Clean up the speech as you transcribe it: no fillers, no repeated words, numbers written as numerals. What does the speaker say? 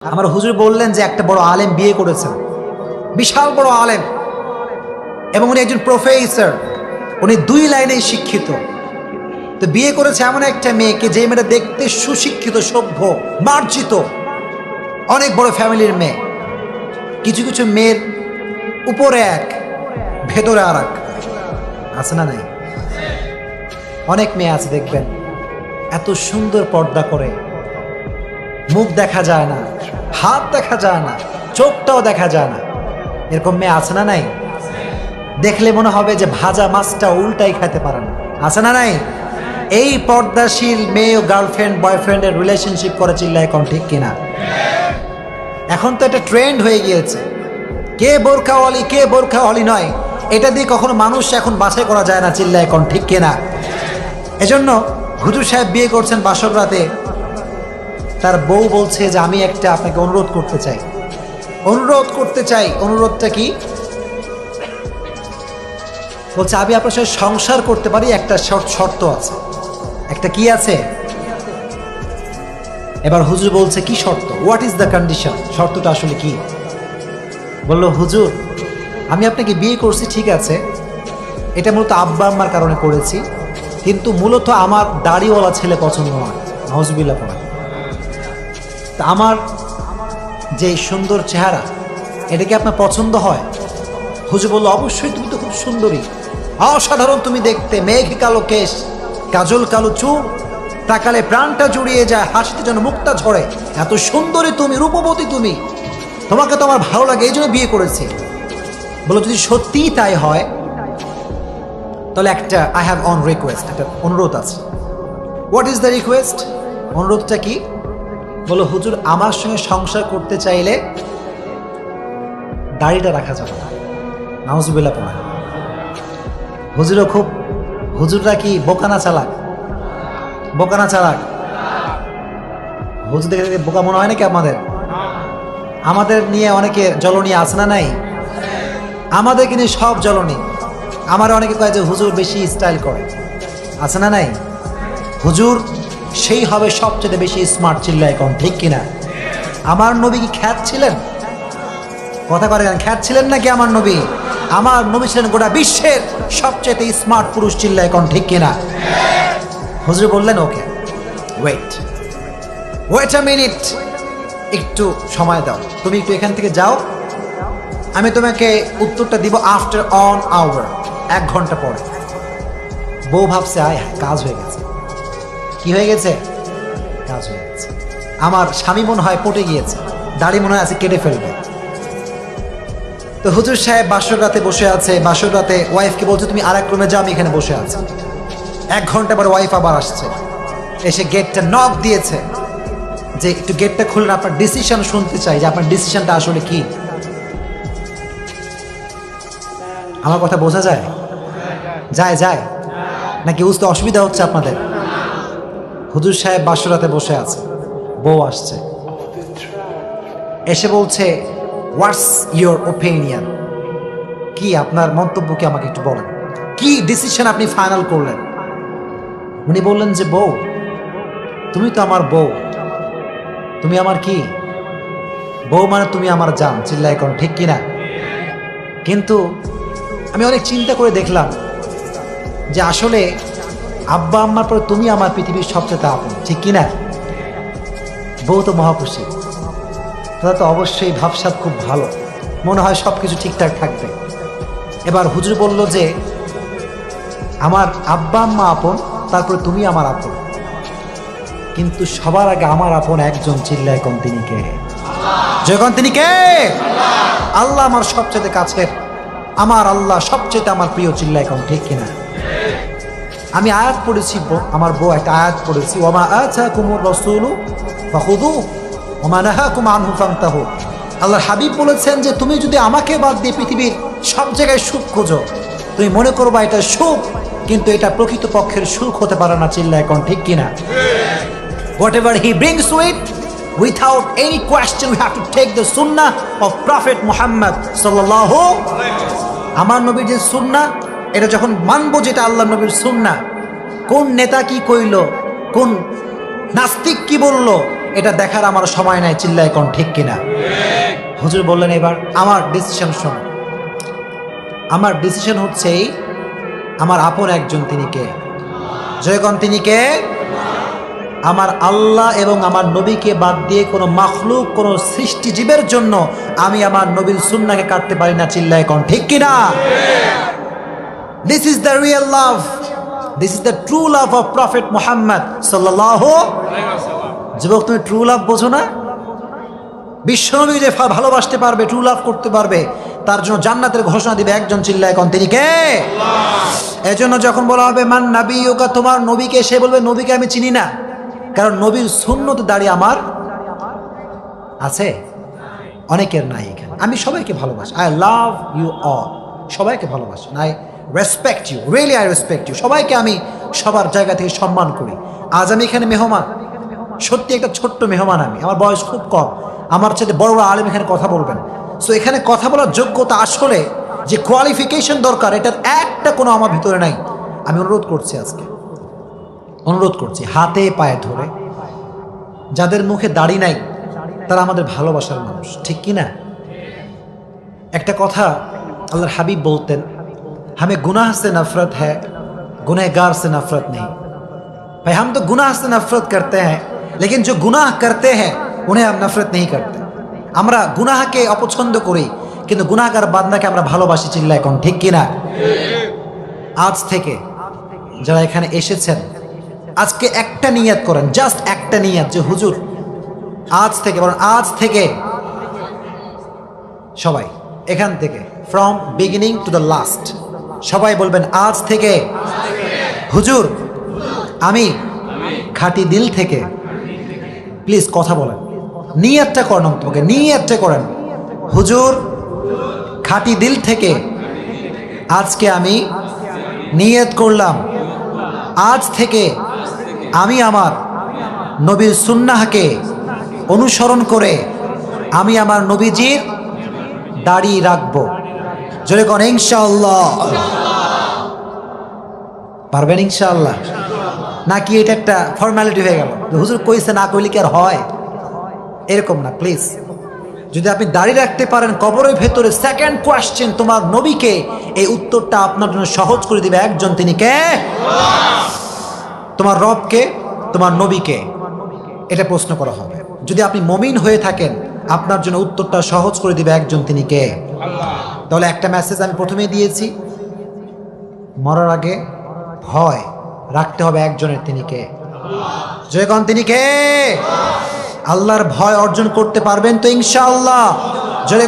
আমার হুজুর বললেন যে একটা বড় আলেম বিয়ে করেছেন, বিশাল বড় আলেম, এবং উনি একজন প্রফেসর, উনি 2 লাইনেই শিক্ষিত। তো বিয়ে করেছে এমন একটা মেয়েকে, যে মেয়েটা দেখতে সুশিক্ষিত, সভ্য, মার্জিত, অনেক বড় ফ্যামিলির মেয়ে। কিছু কিছু মেয়ের উপরে এক, ভেতরে আর এক, আছে না নাই? অনেক মেয়ে আছে দেখবেন এত সুন্দর পর্দা করে, মুখ দেখা যায় না, হাত দেখা যায় না, চোখটাও দেখা যায় না, এরকম মেয়ে আছে না নাই? দেখলে মনে হবে যে ভাজা মাছটা উল্টাই খেতে পারে না, আছে না নাই? এই পর্দাশীল মেয়ে ও গার্লফ্রেন্ড বয়ফ্রেন্ডের রিলেশনশিপ করে, চিল্লায় এখন ঠিক কিনা? এখন তো এটা ট্রেন্ড হয়ে গিয়েছে, কে বোরখাওয়ালি কে বোরখাওয়ালি নয়, এটা দিয়ে কখনো মানুষ এখন বাছাই করা যায় না, চিল্লায় এখন ঠিক কিনা? এজন্য হুজুর সাহেব বিয়ে করছেন বাসর রাতে, তার বউ বলছে যে আমি একটা আপনাকে অনুরোধ করতে চাই। অনুরোধটা কি? বলছে আমি আপনার সাথে সংসার করতে পারি, একটা শর্ত আছে। একটা কি আছে? এবার হুজুর বলছে কি শর্ত? What is the condition? শর্তটা আসলে কি? বলল হুজুর আমি আপনাকে বিয়ে করছি, ঠিক আছে, এটা মূলত আব্বা আম্মার কারণে করেছি, কিন্তু মূলত আমার দাড়িওয়ালা ছেলে পছন্দ নয়, নাউজুবিল্লাহ পড়া। তা আমার যে সুন্দর চেহারা, এটা কি আপনার পছন্দ হয়? হুজুর বলল অবশ্যই, তুমি তো খুব সুন্দরী, অসাধারণ তুমি দেখতে, মেঘ কালো কেশ, কাজল কালো চুল, তাকালে প্রাণটা জুড়িয়ে যায়, হাসিতে যেন মুক্তা ঝরে, এত সুন্দরী তুমি, রূপবতী তুমি, তোমাকে তো আমার ভালো লাগে, এই জন্য বিয়ে করেছি। বলো যদি সত্যিই তাই হয় তাহলে একটা আই হ্যাভ অন রিকোয়েস্ট, একটা অনুরোধ আছে। What is the request? অনুরোধটা কি? বলো হুজুর আমার সঙ্গে সংসার করতে চাইলে দাড়িটা রাখা যাবে না, নাউজুবিল্লাহ পড়া। হুজুররা কি বোকানা চালাক? হুজুর দেখে বোকা মনে হয় নাকি আপনাদের? আমাদের নিয়ে অনেকে জ্বলনী আছে না নাই? আমাদেরকে নিয়ে সব জ্বলনী। আমার অনেকে কয় যে হুজুর বেশি স্টাইল করে, আছে না নাই? হুজুর সেই হবে সবচেয়ে বেশি স্মার্ট, চিল্লায় এখন ঠিক কিনা? আমার নবী কি খ্যাত ছিলেন? কথা করে খ্যাত ছিলেন নাকি আমার নবী? আমার নবী ছিলেন গোটা বিশ্বের সবচেয়ে স্মার্ট পুরুষ, চিল্লায় এখন ঠিক কিনা? হুজুর বললেন ওকে ওয়েট আ মিনিট, একটু সময় দাও, তুমি একটু এখান থেকে যাও, আমি তোমাকে উত্তরটা দিব আফটার অন আওয়ার, 1 ঘন্টা পরে। বউ ভাবছে আয় কাজ হয়ে গেছে। কি হয়ে গেছে? কাজ হয়ে গেছে। আমার স্বামী মনে হয় পটে গিয়েছে, দাড়ি মনে হয় আছে কেটে ফেলবে। তো হুজুর সাহেব বাসর রাতে বসে আছে, বাসর রাতে ওয়াইফকে বলছে তুমি আরেক রুমে যাও, আমি এখানে বসে আছি। 1 ঘন্টা পরে ওয়াইফ আবার আসছে, এসে গেটটা নক দিয়েছে যে একটু গেটটা খুললে আপনার ডিসিশন শুনতে চাই, যে আপনার ডিসিশনটা আসলে কি। আমার কথা বোঝা যায়? যায় নাকি বুঝতে অসুবিধা হচ্ছে আপনাদের? হুজুর সাহেব বাসরাতে বসে আছে, বউ আসছে, এসে বলছে হোয়াটস ইয়োর ওপিনিয়ন, কি আপনার মন্তব্য, কি আমাকে একটু বলেন, কি ডিসিশন আপনি ফাইনাল করলেন? উনি বললেন যে বউ তুমি তো আমার বউ, তুমি আমার কি বউ, মানে তুমি আমার জান, চিল্লায় এখন ঠিক কিনা? কিন্তু আমি অনেক চিন্তা করে দেখলাম যে আসলে আব্বা আম্মার পরে তুমি আমার পৃথিবীর সবচেয়ে আপন, ঠিক কিনা? বউ তো মহাখুশি, তারা তো অবশ্যই ভাবসাব খুব ভালো, মনে হয় সব কিছু ঠিকঠাক থাকবে। এবার হুজুর বলল যে আমার আব্বা আম্মা আপন, তারপরে তুমি আমার আপন, কিন্তু সবার আগে আমার আপন একজন, চিল্লায় কোন, তিনি কে? যখন তিনি কে? আল্লাহ আমার সবচেয়ে কাছের, আমার আল্লাহ সবচেয়ে আমার প্রিয়, চিল্লায় কোন ঠিক কিনা? আমি আয়াত পড়েছি, আমার বউ একটা আয়াত পড়েছি, ওমা আতাকুমুর রাসূলু ফাখুযুহু ওমা নাহাকুম আনহু ফান্তাহু। আল্লাহর হাবিব বলেছেন যে তুমি যদি আমাকে বাদ দিয়ে পৃথিবীর সব জায়গায় সুখ খোঁজো, তুমি মনে করবা এটা সুখ, কিন্তু এটা প্রকৃত পক্ষের সুখ হতে পারে না, চিল্লায় কোন ঠিক কিনা? Whatever he brings to it, without any question we have to take the sunnah of Prophet Muhammad sallallahu alaihi wasallam. আমার নবীর যে সুন্নাহ, এটা যখন মানবো, যেটা আল্লাহ নবীর সুন্নাহ, কোন নেতা কি কইলো, কোন নাস্তিক কি বললো, এটা দেখার আমার সময় নাই, চিল্লায় কোন ঠিক কিনা? হুজুর বললেন এবার আমার ডিসিশন শোনো। আমার ডিসিশন হচ্ছে এই, আমার আপন একজন, তিনি কে? জয়গণ তিনি কে? আমার আল্লাহ এবং আমার নবীকে বাদ দিয়ে কোনো মাখলুক, কোনো সৃষ্টিজীবের জন্য আমি আমার নবীর সুন্নাহকে কাটতে পারি না, চিল্লায় কোন ঠিক কিনা? This is the real love, this is the true love of prophet Muhammad সাল্লাল্লাহু আলাইহি ওয়াসাল্লাম। যুবক, তুমি ট্রু লাভ বোঝো না? বিশ্বনবীকে যে ভালোবাসতে পারবে, ট্রু লাভ করতে পারবে, তার জন্য জান্নাতের ঘোষণা দিবে একজন, চিল্লায় কোন তিনি কে? আল্লাহ। এজন্য যখন বলা হবে মান নাবিয়ুকা, তোমার নবীকে, সে বলবে নবীকে আমি চিনি না, কারণ নবীর সুন্নতে দাঁড়িয়ে আমার আছে, অনেকের নাই। এখানে আমি সবাইকে ভালোবাসি, আই লাভ ইউ অল, সবাইকে ভালোবাসি, I respect you, really I respect you, সবাইকে আমি সবার জায়গা থেকে সম্মান করি। আজ আমি এখানে মেহমান, সত্যি একটা ছোট্ট মেহমান আমি, আমার বয়স খুব কম, আমার সাথে বড় বড় আলেম এখানে কথা বলবেন। সো এখানে কথা বলার যোগ্যতা আসলে যে কোয়ালিফিকেশন দরকার, এটার একটা কোনো আমার ভিতরে নাই। আমি অনুরোধ করছি, আজকে অনুরোধ করছি, হাতে পায়ে ধরে, যাদের মুখে দাড়ি নাই তারা আমাদের ভালোবাসার মানুষ, ঠিক কি না? একটা কথা আল্লাহর হাবিব বলতেন, हमें गुनाह से नफरत है, गुनहगार से नफरत नहीं। भाई हम तो गुनाह से नफरत करते हैं, लेकिन जो गुनाह करते हैं उन्हें हम नफरत नहीं करते। আমরা গুনাহকে অপছন্দ করি, কিন্তু গুনাহগার বান্দাকে আমরা ভালোবাসি, চিল্লায় কোন ঠিক কিনা? আজ থেকে যারা এখানে এসেছেন, আজকে একটা নিয়ত করেন, জাস্ট একটা নিয়ত, যে হুজুর আজ থেকে, বলেন আজ থেকে, সবাই এখান থেকে, from beginning to the last, সবাই বলবেন আজ থেকে হুজুর আমি খাঁটি দিল থেকে, প্লিজ কথা বলেন, নিয়তটা করেন, তোমাকে নিয়তটা করেন, হুজুর খাঁটি দিল থেকে আজকে আমি নিয়ত করলাম, আজ থেকে আমি আমার নবীর সুন্নাহকে অনুসরণ করে আমি আমার নবীজির দাড়ি রাখবো। জোরে কোন ইনশাআল্লাহ? পারবেন ইনশাআল্লাহ? নাকি এটা একটা ফর্মালিটি হয়ে গেল, হুজুর কইছে না কইলে কি আর হয়? এরকম না, প্লিজ। যদি আপনি দাড়ি রাখতে পারেন কবরের ভেতরে, সেকেন্ড কোয়েশ্চেন তোমার নবীকে, এই উত্তরটা আপনার জন্য সহজ করে দিবে একজন, তিনি কে? তোমার রবকে, তোমার নবীকে, এটা প্রশ্ন করা হবে। যদি আপনি মুমিন হয়ে থাকেন, আপনার জন্য উত্তরটা সহজ করে দিবে একজন, তিনি কে? আল্লাহ। তাহলে একটা মেসেজ আমি প্রথমেই দিয়েছি, মরার আগে ভয় রাখতে হবে একজনের, তিনি কে? জয়গণ তিনি কে? আল্লাহর ভয় অর্জন করতে পারবেন তো ইনশাআল্লাহ? জোরে